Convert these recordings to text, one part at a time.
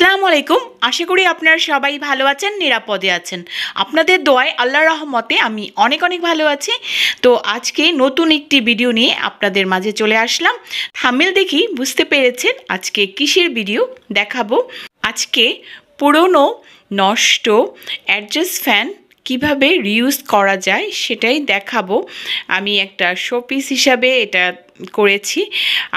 আসসালামু আলাইকুম। আশা করি আপনারা সবাই ভালো আছেন, নিরাপদে আছেন। আপনাদের দোয়ায় আল্লাহর রহমতে আমি অনেক অনেক ভালো আছি। তো আজকে নতুন একটি ভিডিও নিয়ে আপনাদের মাঝে চলে আসলাম। থাম্বনেল দেখি বুঝতে পেরেছেন আজকে কিসের ভিডিও দেখাবো। আজকে পুরনো নষ্ট অ্যাডজাস্ট ফ্যান কিভাবে রিউজ করা যায় সেটাই দেখাবো। আমি একটা শোপিস হিসাবে এটা করেছি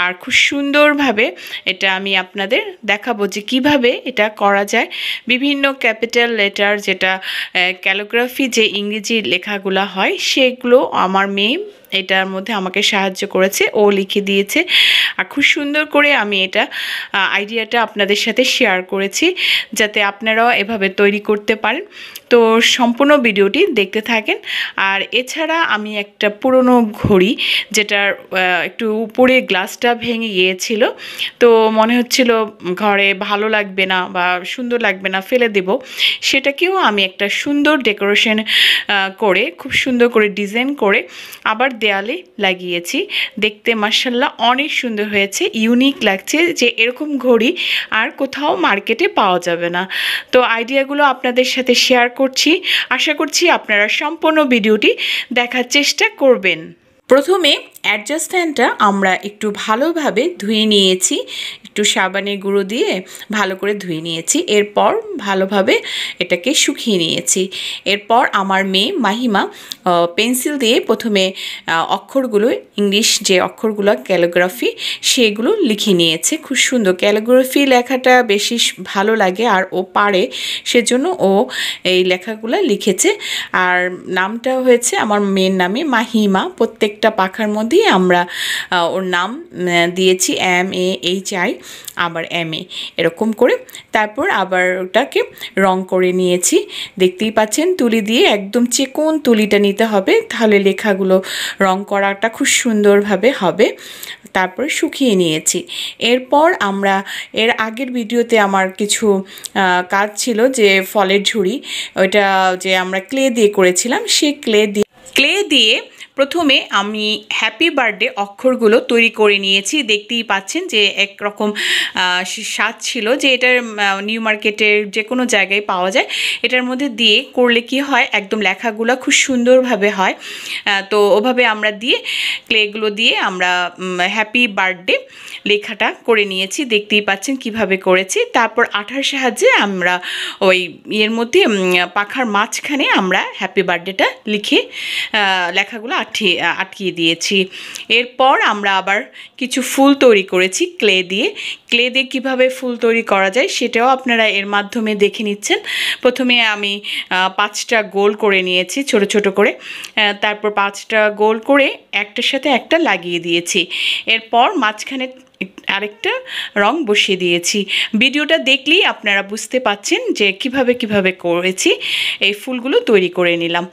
আর খুব সুন্দরভাবে এটা আমি আপনাদের দেখাবো যে কিভাবে এটা করা যায়। বিভিন্ন ক্যাপিটাল লেটার যেটা ক্যালিগ্রাফি যে ইংরেজি লেখাগুলো হয় সেগুলো আমার মেয়ে এটার মধ্যে আমাকে সাহায্য করেছে, ও লিখে দিয়েছে আর খুব সুন্দর করে আমি এটা আইডিয়াটা আপনাদের সাথে শেয়ার করেছি যাতে আপনারাও এভাবে তৈরি করতে পারেন। তো সম্পূর্ণ ভিডিওটি দেখতে থাকেন। আর এছাড়া আমি একটা পুরনো ঘড়ি যেটার একটু উপরে গ্লাসটা ভেঙে গিয়েছিল, তো মনে হচ্ছিল ঘরে ভালো লাগবে না বা সুন্দর লাগবে না, ফেলে দেব, সেটাকেও আমি একটা সুন্দর ডেকোরেশন করে খুব সুন্দর করে ডিজাইন করে আবার দেয়ালে লাগিয়েছি। দেখতে মাশাআল্লাহ অনেক সুন্দর হয়েছে, ইউনিক লাগছে যে এরকম ঘড়ি আর কোথাও মার্কেটে পাওয়া যাবে না। তো আইডিয়াগুলো আপনাদের সাথে শেয়ার করছি, আশা করছি আপনারা সম্পূর্ণ ভিডিওটি দেখার চেষ্টা করবেন। প্রথমে অ্যাডজাস্ট ফ্যানটা আমরা একটু ভালোভাবে ধুয়ে নিয়েছি, একটু সাবানের গুঁড়ো দিয়ে ভালো করে ধুয়ে নিয়েছি। এরপর ভালোভাবে এটাকে শুকিয়ে নিয়েছি। এরপর আমার মেয়ে মাহিমা পেন্সিল দিয়ে প্রথমে অক্ষরগুলো, ইংলিশ যে অক্ষরগুলো ক্যালিগ্রাফি সেগুলো লিখে নিয়েছে। খুব সুন্দর ক্যালিগ্রাফি লেখাটা বেশি ভালো লাগে আর ও পারে, সেজন্য ও এই লেখাগুলো লিখেছে। আর নামটা হয়েছে আমার মেয়ের নামে মাহিমা। প্রত্যেকটা পাখার মধ্যেই আমরা ওর নাম দিয়েছি MAHI, আবার MA এরকম করে। তারপর আবার ওটাকে রং করে নিয়েছি। দেখতেই পাচ্ছেন তুলি দিয়ে একদম চিকন তুলিটা নিতে হবে, তাহলে লেখাগুলো রং করাটা খুব সুন্দরভাবে হবে। তারপর শুকিয়ে নিয়েছি। এরপর আমরা এর আগের ভিডিওতে আমার কিছু কাজ ছিল যে ফলের ঝুড়ি, ওইটা যে আমরা ক্লে দিয়ে করেছিলাম, সেই ক্লে দিয়ে প্রথমে আমি হ্যাপি বার্থডে অক্ষরগুলো তৈরি করে নিয়েছি। দেখতেই পাচ্ছেন যে একরকম স্বাদ ছিল, যে এটার নিউ মার্কেটের যে কোনো জায়গায় পাওয়া যায়। এটার মধ্যে দিয়ে করলে কি হয়, একদম লেখাগুলো খুব সুন্দরভাবে হয়। তো ওভাবে আমরা দিয়ে ক্লেগুলো দিয়ে আমরা হ্যাপি বার্থডে লেখাটা করে নিয়েছি। দেখতেই পাচ্ছেন কিভাবে করেছি। তারপর আঠার সাহায্যে আমরা ওই এর মধ্যে পাখার মাঝখানে আমরা হ্যাপি বার্থডেটা লিখে লেখাগুলো আটকিয়ে দিয়েছি। এরপর আমরা আবার কিছু ফুল তৈরি করেছি ক্লে দিয়ে। কীভাবে ফুল তৈরি করা যায় সেটাও আপনারা এর মাধ্যমে দেখে নিচ্ছেন। প্রথমে আমি 5টা গোল করে নিয়েছি ছোট ছোট করে, তারপর 5টা গোল করে একটার সাথে একটা লাগিয়ে দিয়েছি। এরপর মাঝখানে আরেকটা রং বসিয়ে দিয়েছি। ভিডিওটা দেখলেই আপনারা বুঝতে পাচ্ছেন যে কিভাবে করেছি। এই ফুলগুলো তৈরি করে নিলাম।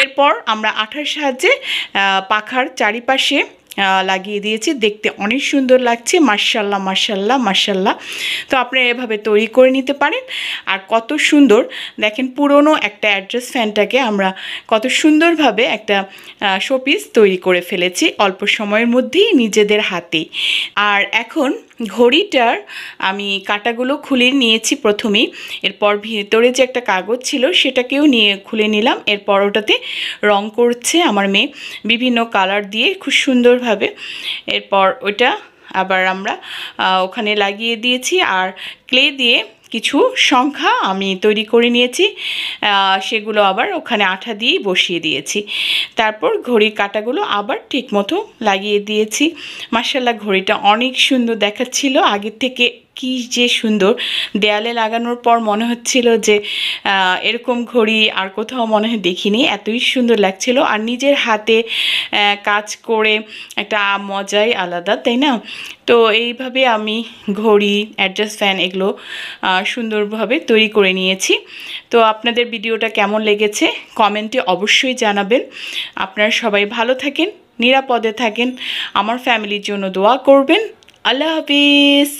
এরপর আমরা আঠার সাহায্যে পাখার চারিপাশে লাগিয়ে দিয়েছি। দেখতে অনেক সুন্দর লাগছে, মাশাআল্লাহ মাশাআল্লাহ মাশাআল্লাহ। তো আপনারা এভাবে তৈরি করে নিতে পারেন। আর কত সুন্দর দেখেন, পুরনো একটা অ্যাডজাস্ট ফ্যানটাকে আমরা কত সুন্দরভাবে একটা শোপিস তৈরি করে ফেলেছি অল্প সময়ের মধ্যেই নিজেদের হাতেই। আর এখন ঘড়িটার আমি কাঁটাগুলো খুলে নিয়েছি প্রথমেই। এরপর ভিতরে যে একটা কাগজ ছিল সেটাকেও খুলে নিলাম। এরপর ওটাতে রং করছে আমার মেয়ে বিভিন্ন কালার দিয়ে খুব সুন্দরভাবে। এরপর ওইটা আবার আমরা ওখানে লাগিয়ে দিয়েছি। আর ক্লে দিয়ে কিছু সংখ্যা আমি তৈরি করে নিয়েছি, সেগুলো আবার ওখানে আঠা দিয়েই বসিয়ে দিয়েছি। তারপর ঘড়ির কাঁটাগুলো আবার ঠিকমতো লাগিয়ে দিয়েছি। মাশাআল্লাহ, ঘড়িটা অনেক সুন্দর দেখাচ্ছিল আগের থেকে, কি যে সুন্দর। দেয়ালে লাগানোর পর মনে হচ্ছিল যে এরকম ঘড়ি আর কোথাও মনে হয় দেখিনি, এতই সুন্দর লাগছিল। আর নিজের হাতে কাজ করে একটা মজাই আলাদা, তাই না? তো এইভাবে আমি ঘড়ি, অ্যাডজাস্ট ফ্যান এগুলো সুন্দরভাবে তৈরি করে নিয়েছি। তো আপনাদের ভিডিওটা কেমন লেগেছে কমেন্টে অবশ্যই জানাবেন। আপনারা সবাই ভালো থাকেন, নিরাপদে থাকেন, আমার ফ্যামিলির জন্য দোয়া করবেন। আল্লাহ হাফিজ।